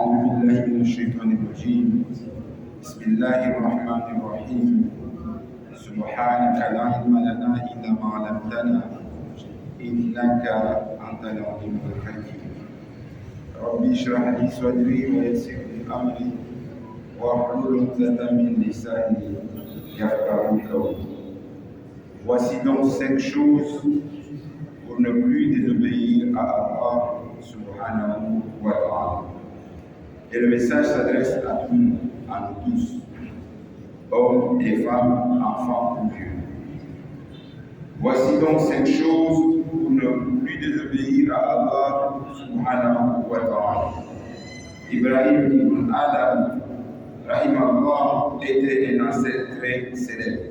أعوذ بالله من الشيطان الرجيم بسم الله الرحمن الرحيم سبحانك لا علم لنا إلا ما علمتنا إنك أنت العليم الحكيم ربي اشرح لي صدري ويسر لي أمري واحلل عقدة من لساني يفقهوا قولي. Voici donc 5 choses pour ne plus désobéir à Allah subhanahu wa ta'ala. Et le message s'adresse à nous tous, hommes et femmes, enfants ou vieux. Voici donc 5 choses pour ne plus désobéir à Allah subhanahu wa ta'ala. Ibrahim ibn Adam, rahimahullah, était un ancêtre très célèbre.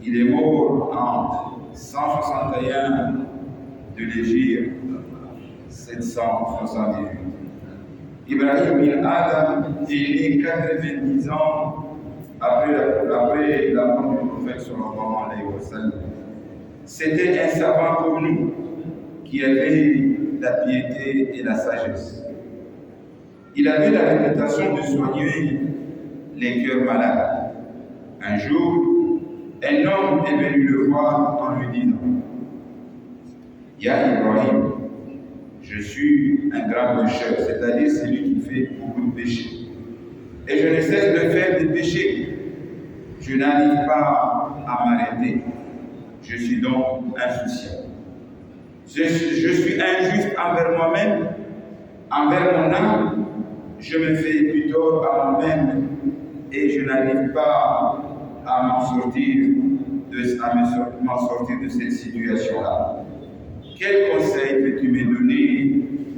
Il est mort en 161 de l'Hégire 778. Ibrahim ibn Adam est né 90 ans après la mort du prophète sallallahu alayhi wa sallam. C'était un savant comme nous qui avait la piété et la sagesse. Il avait la réputation de soigner les cœurs malades. Un jour, un homme est venu le voir en lui disant: Ya Ibrahim, je suis un grand pécheur, c'est-à-dire celui qui fait beaucoup de péchés. Et je ne cesse de faire des péchés. Je n'arrive pas à m'arrêter. Je suis donc insouciant. Je suis injuste envers moi-même, envers mon âme. Je me fais du tort à moi-même et je n'arrive pas à m'en sortir de cette situation-là. Quel conseil peux-tu me donner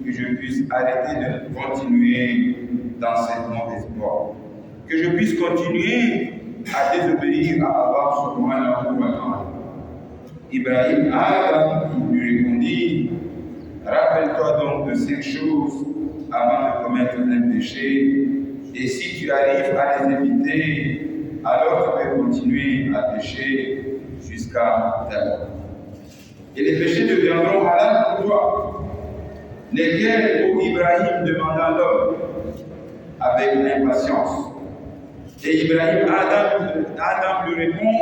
que je puisse arrêter de continuer dans cette mauvaise voie? Que je puisse continuer à désobéir à Allah subhanahu wa ta'ala. Ibrahim Adam lui répondit: rappelle-toi donc de 5 choses avant de commettre un péché, et si tu arrives à les éviter, alors tu peux continuer à pécher jusqu'à ta mort. Et les péchés deviendront halal pour toi. Lesquels, ô Ibrahim, demanda l'homme avec impatience. Et Ibrahim Adam lui répond: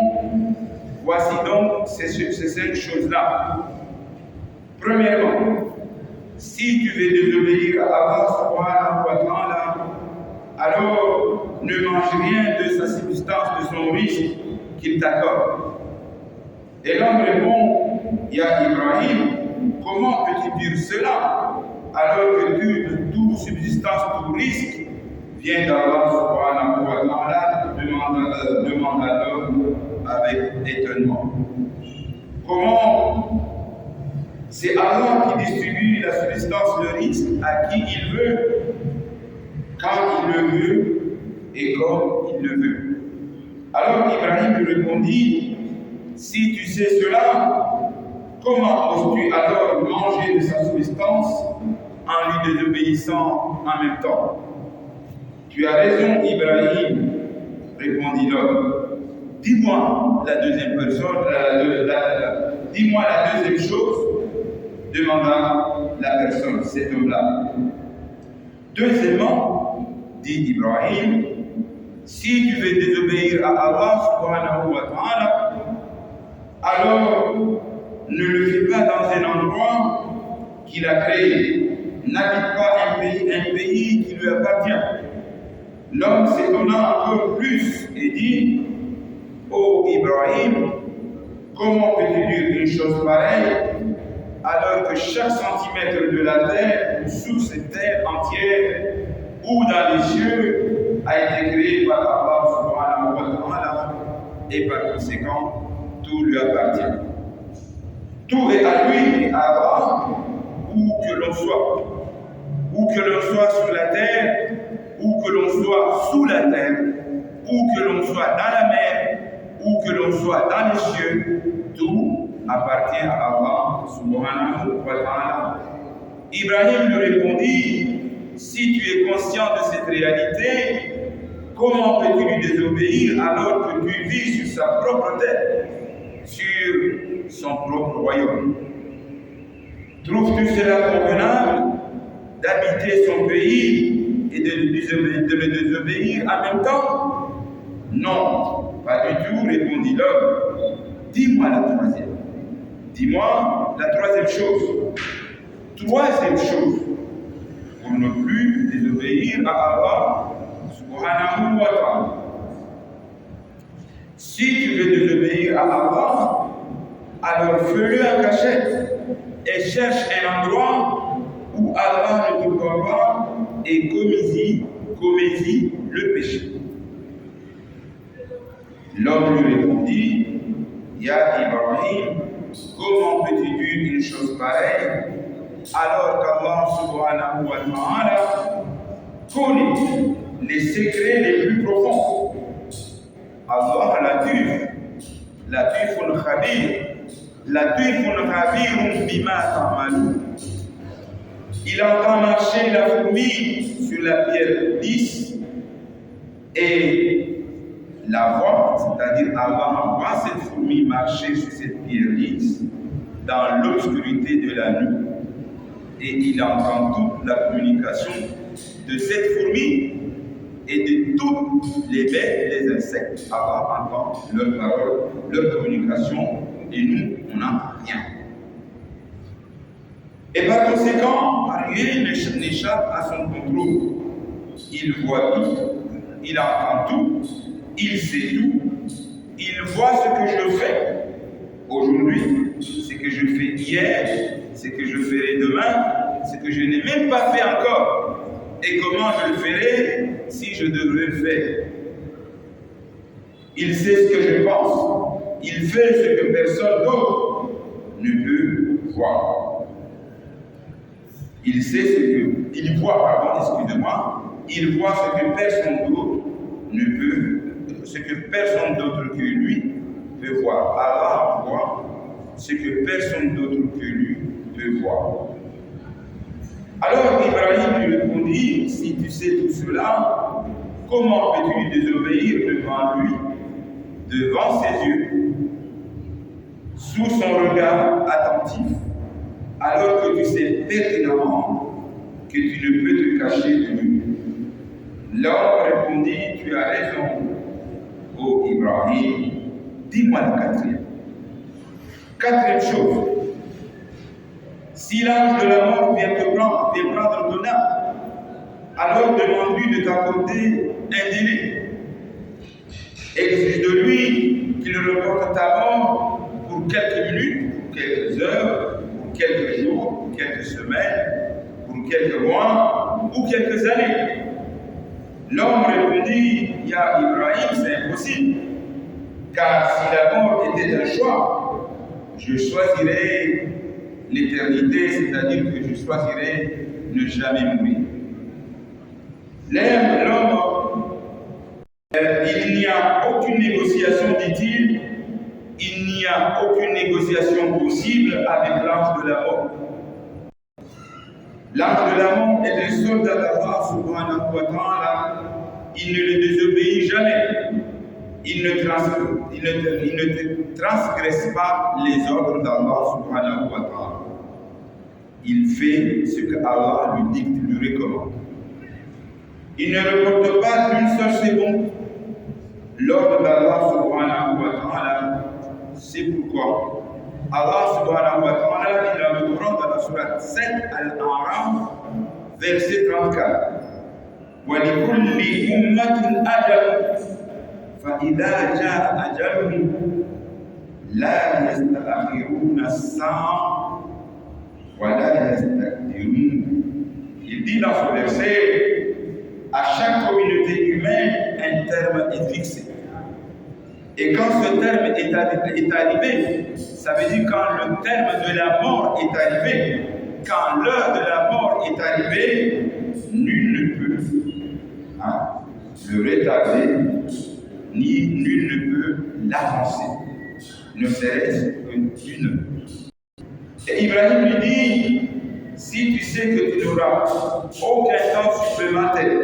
voici donc ces 5 choses-là. Premièrement, si tu veux désobéir à Allah subhanahu wa ta'ala, alors ne mange rien de sa substance, de son risque qu'il t'accorde. Et l'homme répond: Ya Ibrahim, comment peux-tu dire cela alors que toute subsistance, tout risque vient d'Allah subhanahu wa ta'ala? Demande à l'homme avec étonnement. Comment? C'est Allah qui distribue la subsistance, le risque à qui il veut, quand il le veut et comme il le veut. Alors Ibrahim lui répondit: si tu sais cela, comment oses-tu alors manger de sa subsistance en lui désobéissant en même temps? Tu as raison, Ibrahim, répondit l'homme. Dis-moi la deuxième dis-moi la deuxième chose, demanda la personne, cet homme-là. Deuxièmement, dit Ibrahim, si tu veux désobéir à Allah subhanahu wa ta'ala, alors ne le fais pas dans un endroit qu'il a créé. N'habite pas un pays qui lui appartient. L'homme s'étonna encore plus et dit: ô Ibrahim, comment peux-tu dire une chose pareille alors que chaque centimètre de la terre ou sous cette terre entière ou dans les cieux a été créé par Allah subhanahu wa ta'ala et par conséquent tout lui appartient. Tout est à lui et à Allah, où que l'on soit. Où que l'on soit sur la terre, où que l'on soit sous la terre, où que l'on soit dans la mer, où que l'on soit dans les cieux, tout appartient à Allah subhanahu wa ta'ala. Ibrahim lui répondit: si tu es conscient de cette réalité, comment peux-tu lui désobéir alors que tu vis sur sa propre terre, sur son propre royaume? Trouves-tu cela convenable d'habiter son pays et de me désobéir en même temps? Non, pas du tout, répondit l'homme. Dis-moi la troisième. Dis-moi la troisième chose. Troisième chose, pour ne plus désobéir à Allah subhanahu wa ta'ala. Si tu veux désobéir à Allah, alors fais-le en cachette et cherche un endroit où Allah ne te voit pas et commédie le péché. L'homme lui répondit, Ya Ibrahim, comment peux-tu dire une chose pareille alors qu'Allah subhanahu wa ta'ala connaît les secrets les plus profonds? Allah latifun khabirun bima ta'malun. Il entend marcher la fourmi sur la pierre lisse et la voix, c'est-à-dire Allah voit cette fourmi marcher sur cette pierre lisse dans l'obscurité de la nuit et il entend toute la communication de cette fourmi et de toutes les bêtes, les insectes. Allah entend leurs paroles, leur communication et nous, on n'entend rien. Et par conséquent, rien n'échappe à son contrôle. Il voit tout, il entend tout, il sait tout, il voit ce que je fais aujourd'hui, ce que je fais hier, ce que je ferai demain, ce que je n'ai même pas fait encore, et comment je le ferai si je devrais le faire. Il sait ce que je pense, il fait ce que personne d'autre ne peut voir. Il sait ce que, il voit, il voit ce que personne d'autre ne peut, ce que personne d'autre que lui peut voir. Allah voit ce que personne d'autre que lui peut voir. Alors Ibrahim lui répondit, si tu sais tout cela, comment peux-tu lui désobéir devant lui, devant ses yeux, sous son regard attentif, alors que tu sais pertinemment que tu ne peux te cacher de lui? L'homme répondit, tu as raison, ô Ibrahim, dis-moi la quatrième. Quatrième chose, si l'ange de la mort vient prendre ton âme, alors demande-lui de t'accorder un délai. Exige de lui qu'il reporte ta mort pour quelques minutes, pour quelques heures, pour quelques jours, pour quelques semaines, pour quelques mois ou quelques années. L'homme répondit, Ya Ibrahim, c'est impossible, car si la mort était un choix, je choisirais l'éternité, c'est-à-dire que je choisirais ne jamais mourir. L'homme, il n'y a aucune négociation, dit-il, il n'y a aucune négociation possible avec l'ange de la mort. L'ange de la mort est un soldat d'Allah subhanahu wa ta'ala. Il ne le désobéit jamais. Il ne transgresse pas les ordres d'Allah subhanahu wa ta'ala. Il fait ce que Allah lui dicte, lui recommande. Il ne reporte pas d'une seule seconde l'ordre d'Allah subhanahu wa ta'ala. C'est pourquoi Allah subhanahu wa ta'ala dit dans le Coran, dans la sourate 7 Al-A'raf, verset 34. وَلِكُلِّ أُمَّةٍ أَجَلٌ فَإِذَا جَاءَ أَجَلُهُمْ لَا يَسْتَأْخِرُونَ السَّاعَةَ وَلَا يَسْتَقْدِمُونَ. Il dit dans ce verset, à chaque communauté humaine, un terme est fixé. Et quand ce terme est arrivé, ça veut dire quand le terme de la mort est arrivé, quand l'heure de la mort est arrivée, nul ne peut le retarder, ni nul ne peut l'avancer, ne serait-ce qu'une heure. Et Ibrahim lui dit, si tu sais que tu n'auras aucun temps supplémentaire,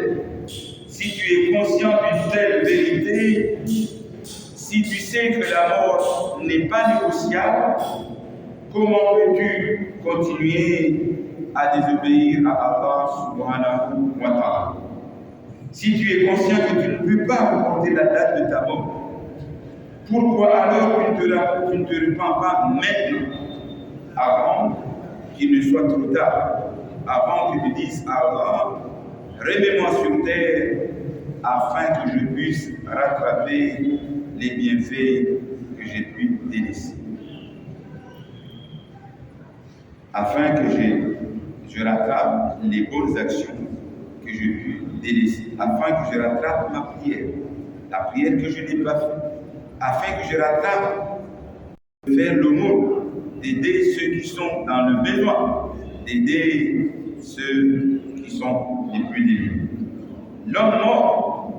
si tu es conscient d'une telle vérité, si tu sais que la mort n'est pas négociable, comment peux-tu continuer à désobéir à Allah subhanahu wa ta'ala? Si tu es conscient que tu ne peux pas reporter la date de ta mort, pourquoi alors tu ne te repens pas maintenant, avant qu'il ne soit trop tard, avant que tu dises Allah, remets-moi sur terre afin que je puisse rattraper les bienfaits que j'ai pu délaisser. Afin que je rattrape les bonnes actions que j'ai pu délaisser, afin que je rattrape ma prière, la prière que je n'ai pas faite, afin que je rattrape de faire l'aumône, d'aider ceux qui sont dans le besoin, d'aider ceux qui sont les plus démunis. L'homme mort,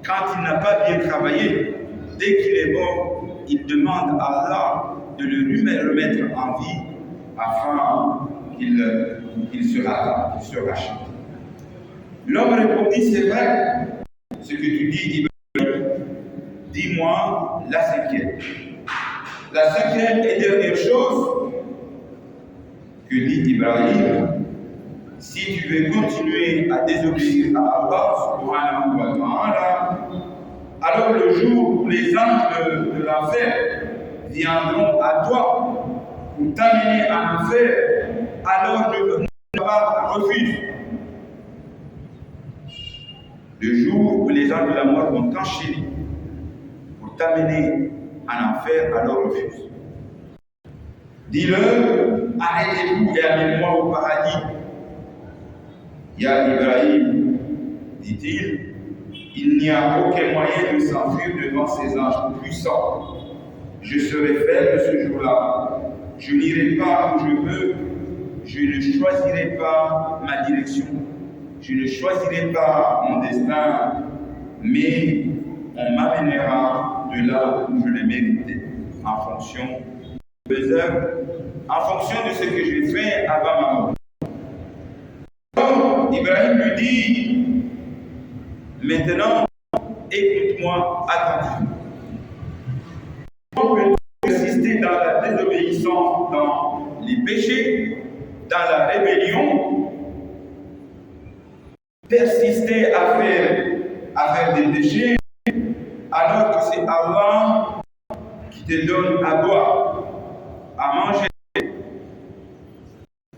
quand il n'a pas bien travaillé, dès qu'il est mort, il demande à Allah de le remettre en vie afin qu'il se rachète. L'homme répondit, c'est vrai, ce que tu dis, Ibrahim, dis-moi la cinquième. La cinquième et dernière chose que dit Ibrahim, si tu veux continuer à désobéir à Allah, subhanahu wa ta'ala, alors le jour où les anges de l'enfer viendront à toi pour t'amener en enfer, alors ne pas refuse. Le jour où les anges de la mort vont t'enchaîner pour t'amener en enfer, alors refuse. Dis-le, arrêtez-vous et amenez-moi au paradis. Ya Ibrahim, dit-il, il n'y a aucun moyen de s'enfuir devant ces anges puissants. Je serai faible ce jour-là. Je n'irai pas où je veux. Je ne choisirai pas ma direction. Je ne choisirai pas mon destin, mais on m'amènera de là où je l'ai mérité, en fonction de mes œuvres, en fonction de ce que j'ai fait avant ma mort. Donc, Ibrahim lui dit, maintenant, écoute-moi attentivement. On peut persister dans la désobéissance, dans les péchés, dans la rébellion, persister à faire des péchés, alors que c'est Allah qui te donne à boire, à manger,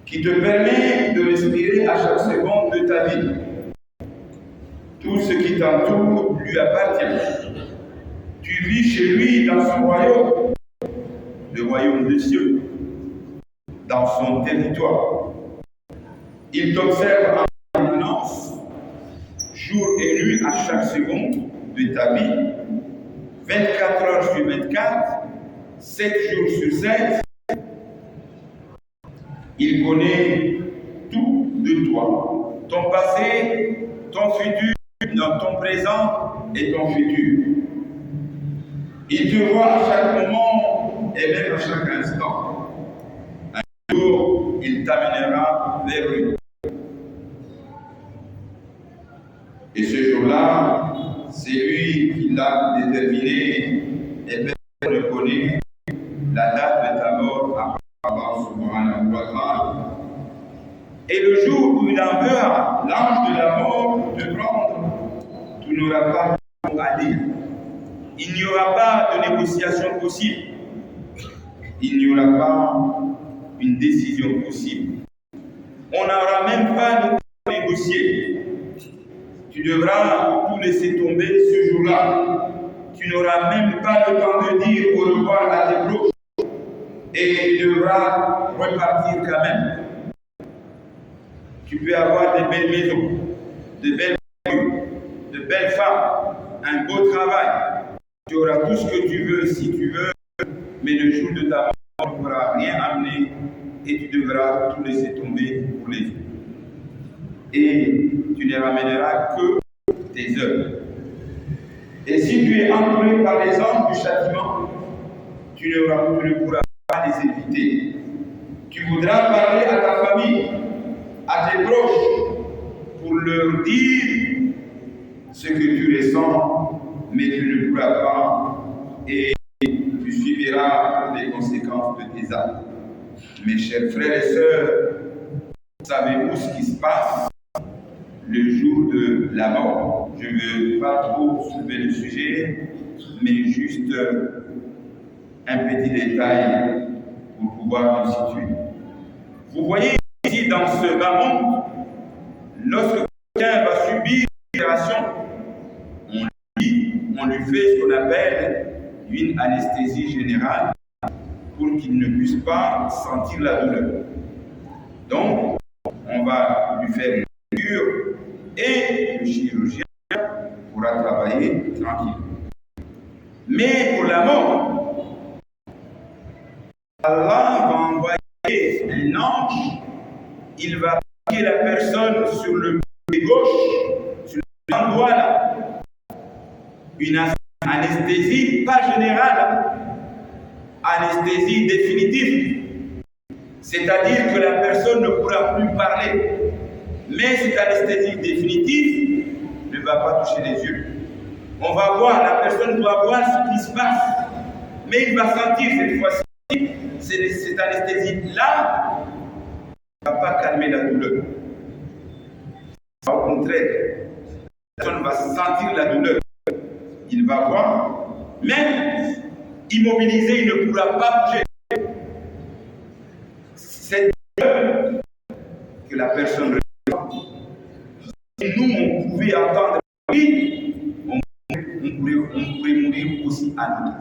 qui te permet de respirer à chaque seconde de ta vie. Tout ce qui t'entoure lui appartient. Tu vis chez lui dans son royaume, le royaume des cieux, dans son territoire. Il t'observe en permanence, jour et nuit à chaque seconde de ta vie, 24 heures sur 24, 7 jours sur 7. Il connaît tout de toi, ton passé, ton futur, ton présent et ton futur. Il te voit à chaque moment et même à chaque instant. Un jour, il t'amènera vers lui. Et ce jour-là, c'est lui qui l'a déterminé et personne ne connaît la date de ta mort après Allah subhanahu wa ta'ala. Et le jour où il enverra l'ange de la mort te prendre, tu n'auras pas à dire. Il n'y aura pas de négociation possible. Il n'y aura pas une décision possible. On n'aura même pas de négocier. Tu devras tout laisser tomber ce jour-là. Tu n'auras même pas le temps de dire au revoir à tes proches. Et tu devras repartir quand même. Tu peux avoir de belles maisons, de belles voitures, de belles femmes, un beau travail. Tu auras tout ce que tu veux si tu veux, mais le jour de ta mort, tu ne pourras rien amener et tu devras tout laisser tomber pour les autres. Et tu ne ramèneras que tes œuvres. Et si tu es entouré par les anges du châtiment, tu ne pourras pas les éviter. Tu voudras parler à ta famille, à tes proches, pour leur dire ce que tu ressens, mais tu ne pourras pas et tu subiras les conséquences de tes actes. Mes chers frères et sœurs, savez-vous ce qui se passe le jour de la mort. Je ne veux pas trop soulever le sujet, mais juste un petit détail pour pouvoir le situer. Vous voyez ici dans ce bas monde, lorsque quelqu'un va subir une opération, on lui fait ce qu'on appelle une anesthésie générale pour qu'il ne puisse pas sentir la douleur. Donc, on va lui faire une piqûre et le chirurgien pourra travailler tranquille. Mais pour la mort, Allah va envoyer un ange, il va piquer la personne sur le pied gauche, sur l'endroit là. Une anesthésie, pas générale, anesthésie définitive. C'est-à-dire que la personne ne pourra plus parler. Mais cette anesthésie définitive ne va pas toucher les yeux. On va voir, la personne doit voir ce qui se passe. Mais il va sentir cette fois-ci, cette anesthésie-là ne va pas calmer la douleur. Au contraire, la personne va sentir la douleur. Il va voir, même immobilisé, il ne pourra pas bouger. Cette douleur que la personne ressent, si nous, on pouvait entendre lui, on pourrait mourir aussi à nous.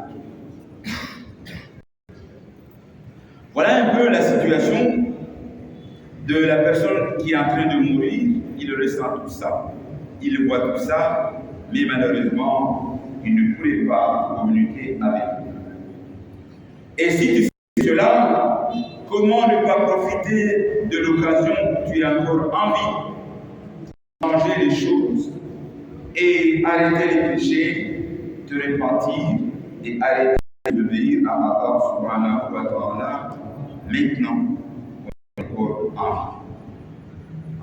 Voilà un peu la situation de la personne qui est en train de mourir. Il ressent tout ça, il voit tout ça, mais malheureusement, il ne pourrait pas communiquer avec nous. Et si tu fais cela, comment ne pas profiter de l'occasion où tu es encore en vie, changer les choses et arrêter les péchés, te repentir et arrêter d'obéir à Allah subhanahu wa ta'ala maintenant encore en vie.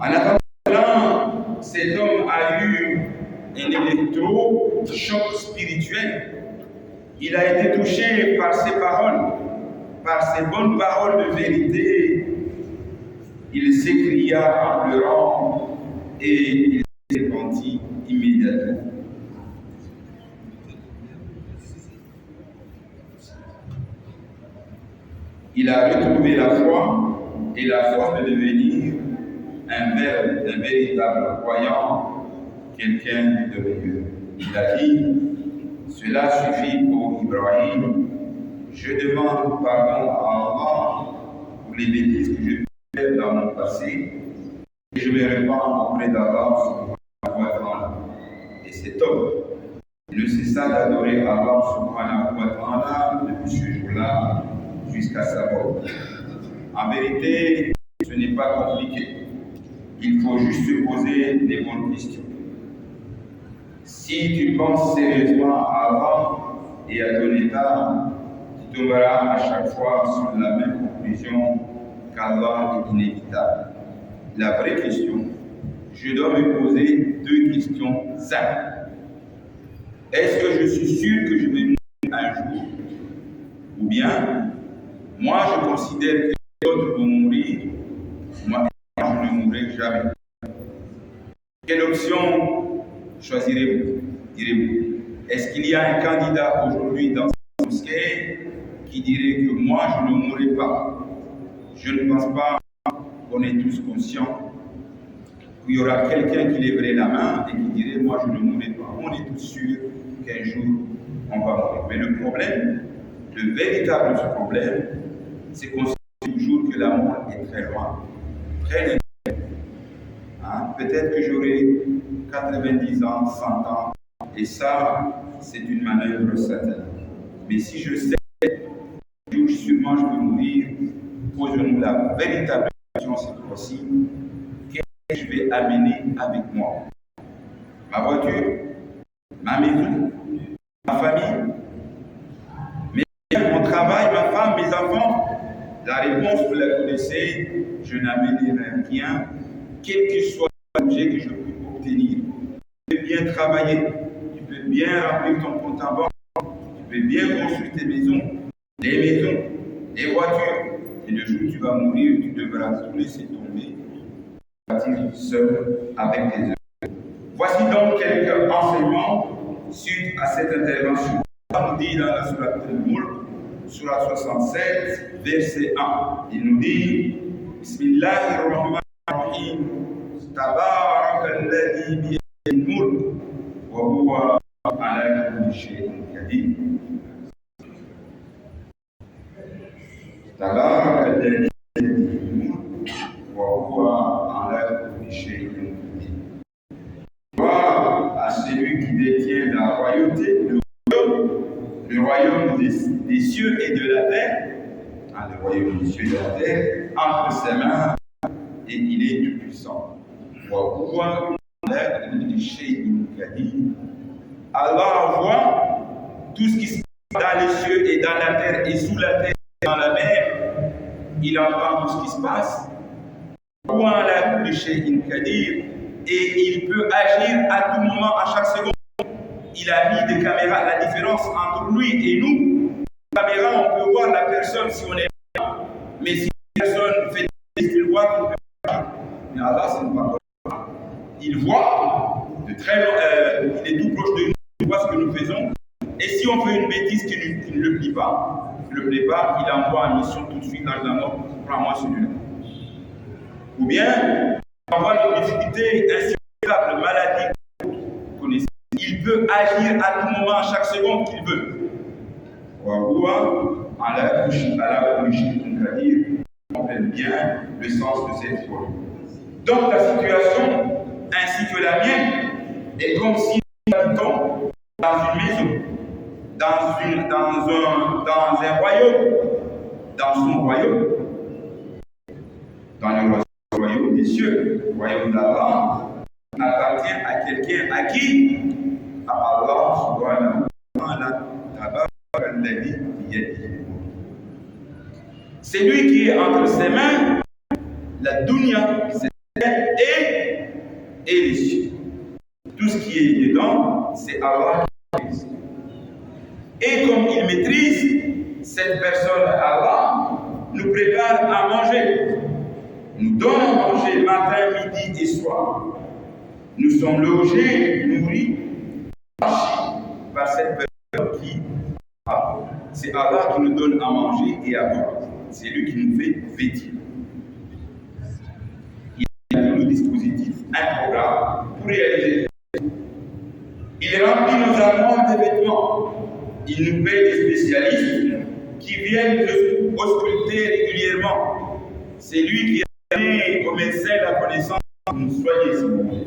En attendant, cet homme a eu un électrochoc spirituel. Il a été touché par ses paroles, par ses bonnes paroles de vérité. Il s'écria en pleurant et il s'est repenti immédiatement. Il a retrouvé la foi et la force de devenir un véritable croyant, quelqu'un de meilleur. Il a dit, cela suffit pour Ibrahim. Je demande pardon à Allah pour les bêtises que j'ai faites dans mon passé et je me repens auprès d'Allah subhanahu wa ta'ala. Et cet homme ne cessa d'adorer Allah subhanahu wa ta'ala depuis ce jour-là jusqu'à sa mort. En vérité, ce n'est pas compliqué. Il faut juste se poser des bonnes questions. Si tu penses sérieusement à Allah et à ton état, tu tomberas à chaque fois sur la même conclusion qu'Allah est inévitable. La vraie question, je dois me poser deux questions simples. Est-ce que je suis sûr que je vais mourir un jour? Ou bien, moi je considère que les autres vont mourir, moi je ne mourrai jamais. Quelle option choisirez-vous? Direz-vous? Est-ce qu'il y a un candidat aujourd'hui dans cette mosquée qui dirait que moi je ne mourrai pas? Je ne pense pas qu'on est tous conscients qu'il y aura quelqu'un qui lèverait la main et qui dirait moi je ne mourrai pas. On est tous sûrs qu'un jour on va mourir. Mais le problème, le véritable problème, c'est qu'on sait toujours que la mort est très loin, très loin. Hein? Peut-être que j'aurai 90 ans, 100 ans, et ça, c'est une manœuvre satanique. Mais si je sais que sûrement je vais mourir, posons-nous la véritable question cette fois-ci. Qu'est-ce que je vais amener avec moi? Ma voiture, ma maison, ma famille, mon travail, ma femme, mes enfants? La réponse, vous la connaissez, je n'amènerai rien, quel que soit l'objet que je peux obtenir. Tu peux bien travailler, tu peux bien remplir ton compte en banque, tu peux bien construire tes maisons, les voitures. Et le jour où tu vas mourir, tu devras tout laisser tomber, partir seul avec tes œuvres. enseignement suite à cette intervention. Allah nous dit dans la sourate Al-Mulk, sourate 67, verset 1. Il nous dit Bismillahirrahmanirrahim. Tabarakalladhi biyadihil mulk wa huwa ala kulli shay'in qadir. Tabarakalladhi biyadihil mulk wa huwa ala kulli shay'in qadir. Gloire à celui qui détient la royauté, le royaume des cieux et de la terre, le royaume des cieux et de la terre, entre ses mains, et il est tout puissant. Allah voit tout ce qui se passe dans les cieux et dans la terre et sous la terre et dans la mer. Il entend tout ce qui se passe. Et il peut agir à tout moment, à chaque seconde. Il a mis des caméras. La différence entre lui et nous, la caméra, on peut voir la personne si on est là. Mais si la personne fait des gestes, il voit qu'on peut pas. Mais Allah, c'est pas comme ça. Il voit de très loin, il est tout proche de nous, il voit ce que nous faisons. Et si on fait une bêtise qui ne le plaît pas, il envoie en mission tout de suite dans la mort, prends-moi celui-là. Ou bien, on va avoir une difficulté insurmontable, maladie, connaissez. Il peut agir à tout moment, à chaque seconde qu'il veut. On comprenne bien le sens de cette parole. Donc ta situation, ainsi que la mienne, est comme si nous habitions dans une maison, dans un royaume, dans son royaume, dans le royaume des cieux, le royaume d'Allah, appartient à quelqu'un à qui? À Allah subhanahu wa ta'ala. C'est lui qui est entre ses mains, la dunya, et les cieux. Tout ce qui est dedans, c'est Allah qui maîtrise. Et comme il maîtrise, cette personne, Allah, nous prépare à manger. Nous donne à manger matin, midi et soir. Nous sommes logés, nourris, par cette personne qui, c'est Allah qui nous donne à manger et à boire. C'est lui qui nous fait vêtir. Il a tout le dispositif, un programme pour réaliser. Il remplit nos armoires de vêtements. Il nous paie des spécialistes qui viennent nous ausculter régulièrement. C'est lui qui a donné aux médecins la connaissance de nous soigner, s'il vous plaît.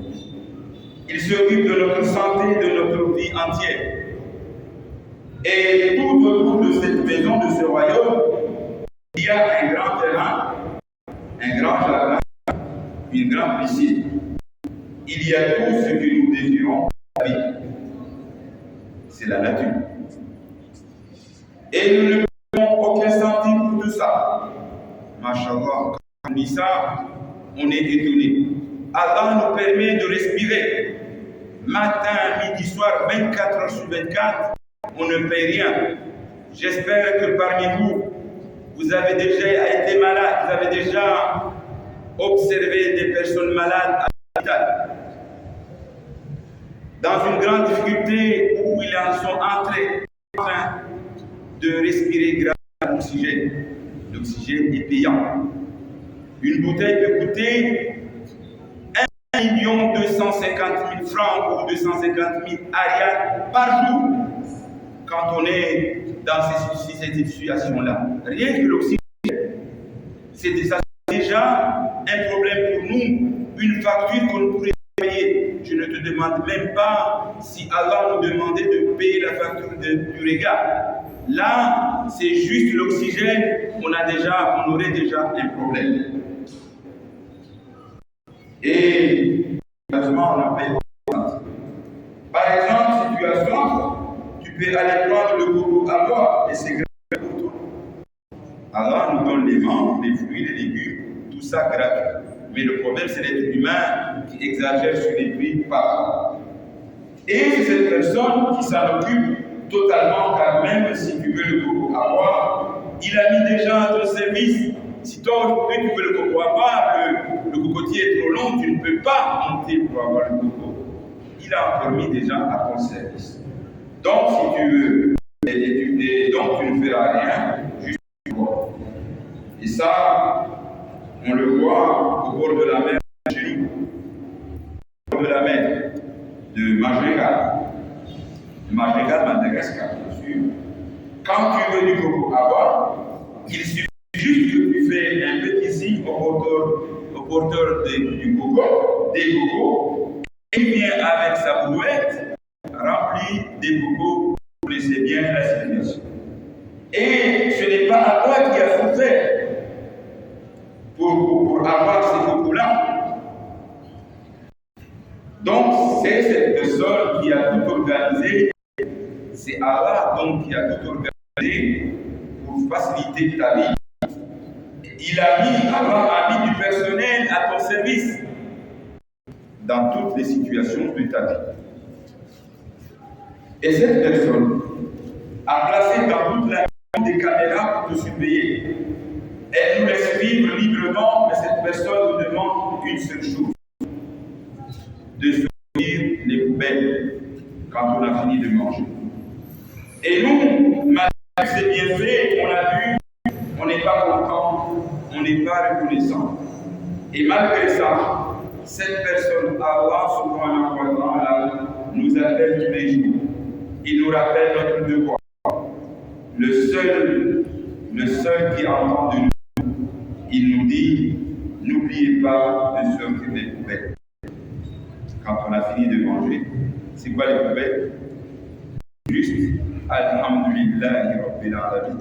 Il s'occupe de notre santé, de notre vie entière. Et tout autour de cette maison, de ce royaume, il y a un grand terrain, un grand jardin, une grande piscine. Il y a tout ce que nous désirons à la vie. C'est la nature. Et nous ne prenons aucun centime pour tout ça. Masha'Allah, quand on dit ça, on est étonné. Allah nous permet de respirer. Matin, midi, soir, 24 heures sur 24, on ne paye rien. J'espère que parmi vous, vous avez déjà été malade, vous avez déjà observé des personnes malades à l'hôpital. Dans une grande difficulté où ils en sont entrés en train de respirer grâce à l'oxygène. L'oxygène est payant. Une bouteille peut coûter 1 250 000 francs ou 250 000 arias par jour quand on est dans cette situation-là. Rien que l'oxygène, c'est déjà un problème pour nous, une facture qu'on pourrait payer. Je ne te demande même pas si Allah nous demandait de payer la facture du regard. Là, c'est juste l'oxygène, on aurait déjà un problème. Et malheureusement, on a payé. Par exemple, situation, tu peux aller prendre le coco à boire et c'est gratuit pour toi. Allah nous donne les membres, les fruits, les légumes, tout ça gratuit. Mais le problème, c'est l'être humain qui exagère sur les prix partout. Et c'est cette personne qui s'en occupe totalement, car même si tu veux le coco à boire, il a mis des gens à ton service. Si toi aujourd'hui tu veux le coco à boire, le cocotier est trop long, tu ne peux pas monter pour avoir le coco. il a encore mis des gens à ton service. Donc, si tu veux, donc tu ne feras rien, juste toi. Et ça, on le voit au bord de la mer chez nous, au bord de la mer de Madagascar, bien sûr. Quand tu veux du coco à boire, il suffit juste que tu fais un petit signe au porteur du coco, des cocos, et il vient avec sa brouette remplie des cocos. Vous connaissez bien la situation. Et ce n'est pas à toi qui as souffert pour avoir ces cocos-là. Donc, c'est cette personne qui a tout organisé. C'est Allah donc qui a tout organisé pour faciliter ta vie. Allah a mis du personnel à ton service dans toutes les situations de ta vie. Et cette personne a placé dans toute la vie des caméras pour te surveiller. Elle nous laisse vivre librement, mais cette personne nous demande une seule chose: de sortir les poubelles quand on a fini de manger. Et nous, malgré ces bienfaits, on a vu, on n'est pas content, on n'est pas reconnaissant. Et malgré ça, cette personne, Allah subhanahu wa ta'ala, nous appelle tous les jours. Il nous rappelle notre devoir. Le seul qui entend de nous, il nous dit: n'oubliez pas de sortir les poubelles. Quand on a fini de manger, c'est quoi les poubelles? Juste Alhamdulillah Rabbil Alamin.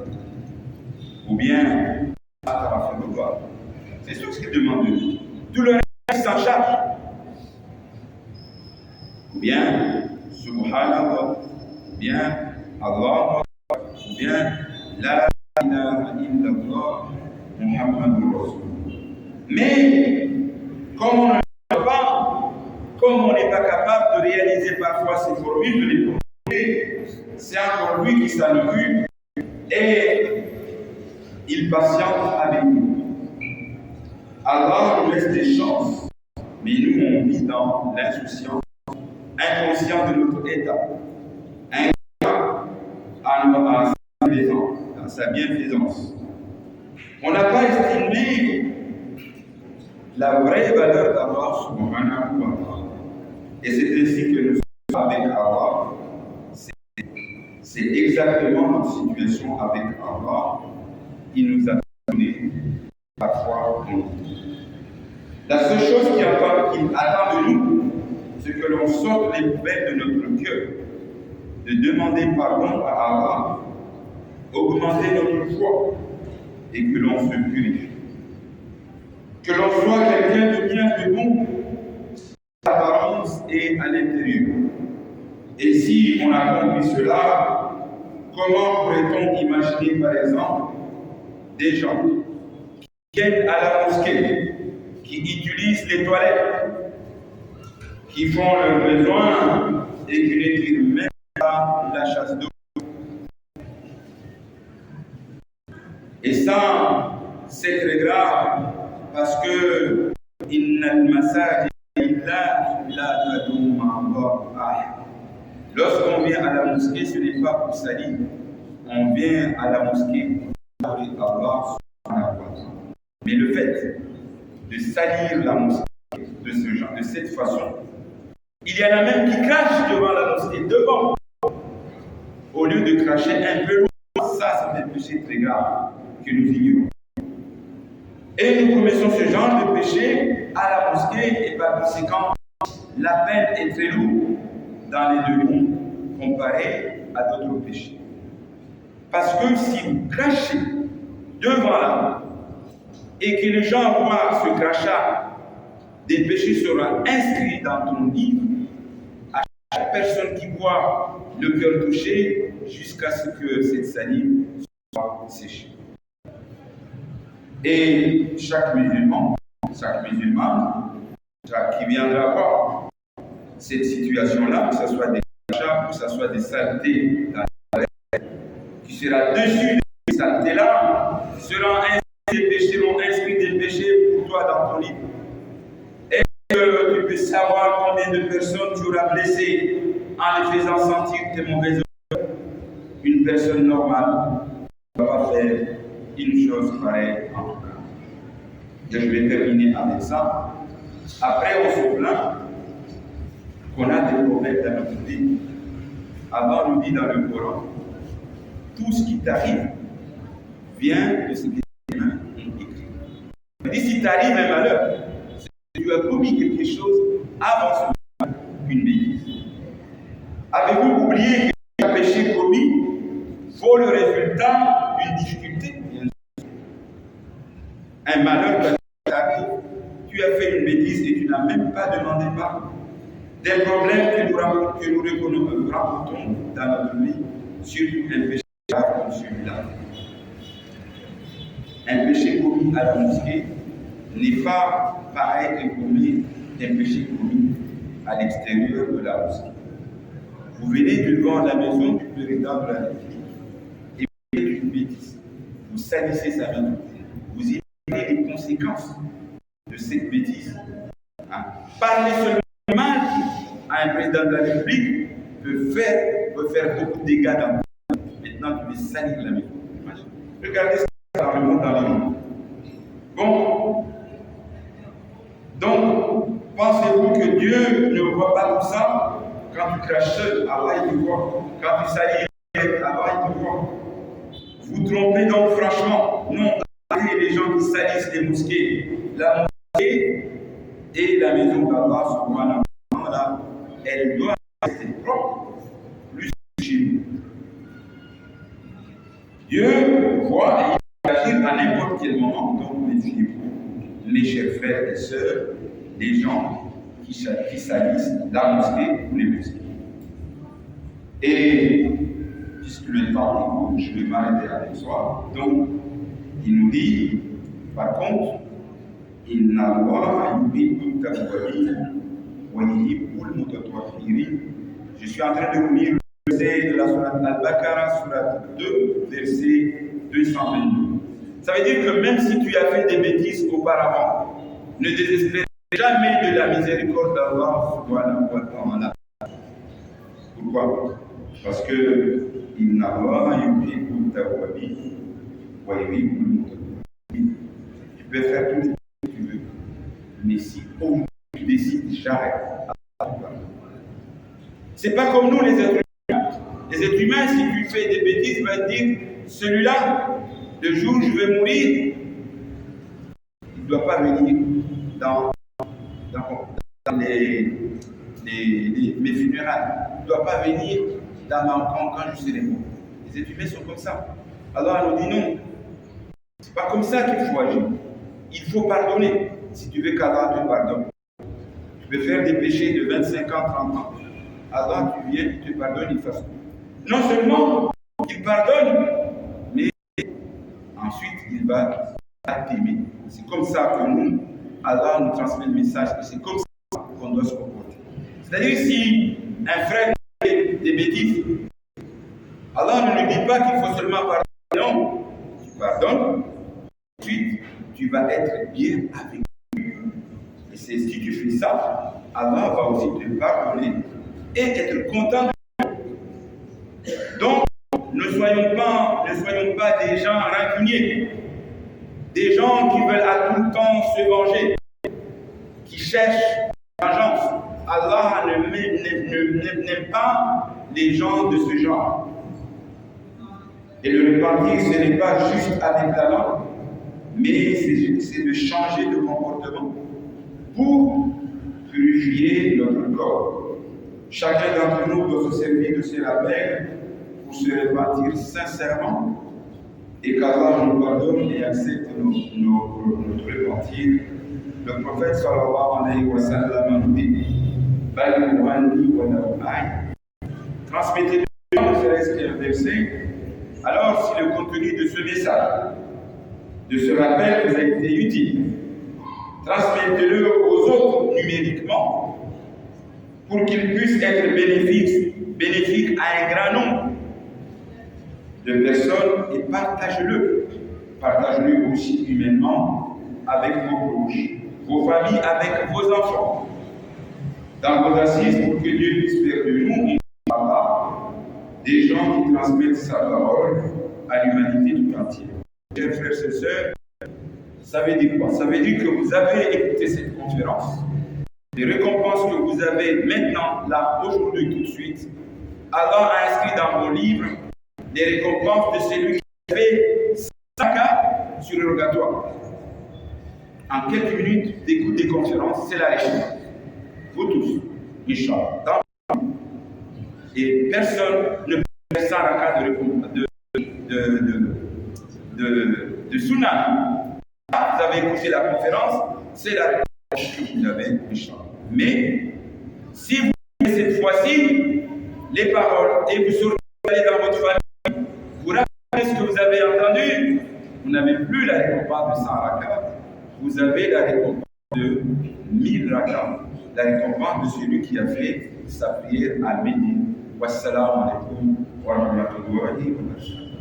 Ou bien Astaghfirullah. C'est tout ce qu'il demande de nous. Tout le reste, il s'en charge. Ou bien Subhanallah. Ou bien Allah. Ou bien La ilaha illallah Muhammadur Rasulullah. Mais comme on ne peut pas, comme on n'est pas capable de réaliser parfois ces formules, de les prononcer, c'est encore lui qui s'en occupe et il patiente avec nous. Allah nous laisse des chances, mais nous on vit dans l'insouciance, inconscient de notre état, inconscient à sa bienfaisance. On n'a pas estimé la vraie valeur d'Allah subhanahu wa ta'ala. Et c'est ainsi que nous sommes avec Allah. C'est exactement notre situation avec Allah. Il nous a donné parfois en nous. La seule chose qu'il attend de nous, c'est que l'on sorte les poubelles de notre cœur, de demander pardon à Allah, augmenter notre foi et que l'on se purifie. Que l'on soit quelqu'un de bien, de bon, à l'apparence et à l'intérieur. Et si on accomplit cela, comment pourrait-on imaginer, par exemple, des gens qui viennent à la mosquée, qui utilisent les toilettes, qui font leurs besoins et qui ne tirent même pas la chasse d'eau? Et ça, c'est très grave parce que lorsqu'on vient à la mosquée, ce n'est pas pour salir. On vient à la mosquée pour adorer Allah. Mais le fait de salir la mosquée de ce genre, de cette façon, il y en a même qui crachent devant la mosquée, devant, au lieu de cracher un peu loin. Ça, c'est un péché très grave que nous ignorons. Et nous commettons ce genre de péché à la mosquée, et par conséquent, la peine est très lourde dans les deux mondes comparé à d'autres péchés. Parce que si vous crachez devant la et que les gens voient ce crachat, des péchés seront inscrits dans ton livre à chaque personne qui voit le cœur touché jusqu'à ce que cette salive soit séchée. Et chaque musulman qui viendra voir cette situation-là, que ce soit des crachats, que ce soit des saletés dans la terre, qui sera dessus de ces saletés-là, seront inscrits des péchés pour toi dans ton livre. Et tu peux savoir combien de personnes tu auras blessées blesser, en les faisant sentir tes mauvaises odeurs. Une personne normale ne va pas faire une chose pareille en tout cas. Et je vais terminer avec ça. Après, on se plaint qu'on a des problèmes dans notre vie. Allah nous dit dans le Coran, tout ce qui t'arrive vient de ce que tes mains ont écrit. Il dit, si t'arrive un malheur, c'est que tu as commis quelque chose avant ce malheur, une bêtise. Avez-vous oublié que le péché commis vaut le résultat d'une difficulté? Un malheur t'arrive, tu as fait une bêtise et tu n'as même pas demandé pardon. Des problèmes que nous rencontrons dans notre vie, surtout un péché comme celui-là. Un péché commis à la mosquée n'est pas pareil que commis un péché commis à l'extérieur de la mosquée. Vous venez devant la maison du président de la République et vous faites une bêtise. Vous salissez sa maison. Vous imaginez les conséquences de cette bêtise. Parler seulement mal à un président de la République peut faire beaucoup de dégâts dans le monde. Maintenant, tu veux salir la maison. Regardez ça dans le monde, dans le monde. Bon. Donc, pensez-vous que Dieu ne voit pas tout ça? Quand tu craches seul, Allah il te voit. Quand tu salis, Allah il te voit. Vous trompez donc franchement. Non, arrêtez les gens qui salissent les mosquées. La mosquée et la maison d'Allah, subhanahu wa ta'ala, elle doit rester propre, plus que chez nous. Dieu voit et il agit à n'importe quel moment. Donc, méfiez-vous, mes chers frères et sœurs, des gens qui salissent la mosquée ou les mosquées. Et puisque le temps est court, je vais m'arrêter avec soi. Donc, il nous dit, par contre, Inna Allah yuhibbu at-tawwabin wa yuhibbu al-mutatahhirin. Je suis en train de vous lire le verset de la sourate Al-Baqarah, sourate 2, verset 222. Ça veut dire que même si tu as fait des bêtises auparavant, ne désespère jamais de la miséricorde d'Allah subhanahu wa ta'ala. Pourquoi? Parce que Inna Allah yuhibbu at-tawwabin wa yuhibbu al-mutatahhirin. Tu peux faire tout ce que tu veux, mais si aujourd'hui tu décides, j'arrête. C'est pas comme nous les êtres humains. Les êtres humains, si tu fais des bêtises, ils vont te dire, celui-là, le jour où je vais mourir, il ne doit pas venir dans mes funérailles. Il ne doit pas venir dans ma camp quand je serai mort. Les êtres humains sont comme ça. Alors on nous dit non. C'est pas comme ça qu'il faut agir. Il faut pardonner. Si tu veux qu'Allah te pardonne. Tu peux faire des péchés de 25 ans, 30 ans. Allah, tu viens, il te pardonne, il fasse. Non seulement il pardonne, mais ensuite il va t'aimer. C'est comme ça que nous, Allah nous transmet le message. Et c'est comme ça qu'on doit se comporter. C'est-à-dire si un frère fait des bêtises, Allah ne nous dit pas qu'il faut seulement pardonner. Non, tu pardonnes, ensuite tu vas être bien avec lui. Et c'est si tu fais ça, Allah va aussi te pardonner et être content de toi. Donc, ne soyons pas des gens rancuniers, des gens qui veulent à tout le temps se venger, qui cherchent vengeance. Allah n'aime pas les gens de ce genre. Et le repentir, ce n'est pas juste avec la langue, mais c'est de changer de comportement pour purifier notre corps. Chacun d'entre nous doit se servir de ces rappels pour se repentir sincèrement et qu'Allah nous pardonne et accepte notre repentir. Le prophète sallallahu alayhi wa sallam nous dit transmettez-le, ne serait-ce qu'un verset. Alors, si le contenu de ce message, de ce rappel vous a été utile, transmettez-le aux autres numériquement pour qu'il puisse être bénéfique à un grand nombre de personnes et partagez-le. Partagez-le aussi humainement avec vos proches, vos familles, avec vos enfants. dans vos assises pour que Dieu puisse faire de nous, des gens qui transmettent sa parole à l'humanité tout entière. Chers frères et sœurs, ça veut dire quoi? Ça veut dire que vous avez écouté cette conférence. Les récompenses que vous avez maintenant, là, aujourd'hui, tout de suite, Allah a inscrit dans vos livres les récompenses de celui qui fait 5 cas sur le rogatoire. En quelques minutes d'écoute des conférences, c'est la récompense. Vous tous, Inch'Allah. Et personne ne peut faire 100 cas de tsunami. Vous avez écouté la conférence, c'est la récompense que vous avez, Inch'Allah. Mais, si vous faites cette fois-ci les paroles et vous sortez dans votre famille, vous rappelez ce que vous avez entendu, vous n'avez plus la récompense de 100 rakats, vous avez la récompense de 1000 rakats, la récompense de celui qui a fait sa prière à midi. Wassalamu alaikum wa rahmatullahi wa barakatuh.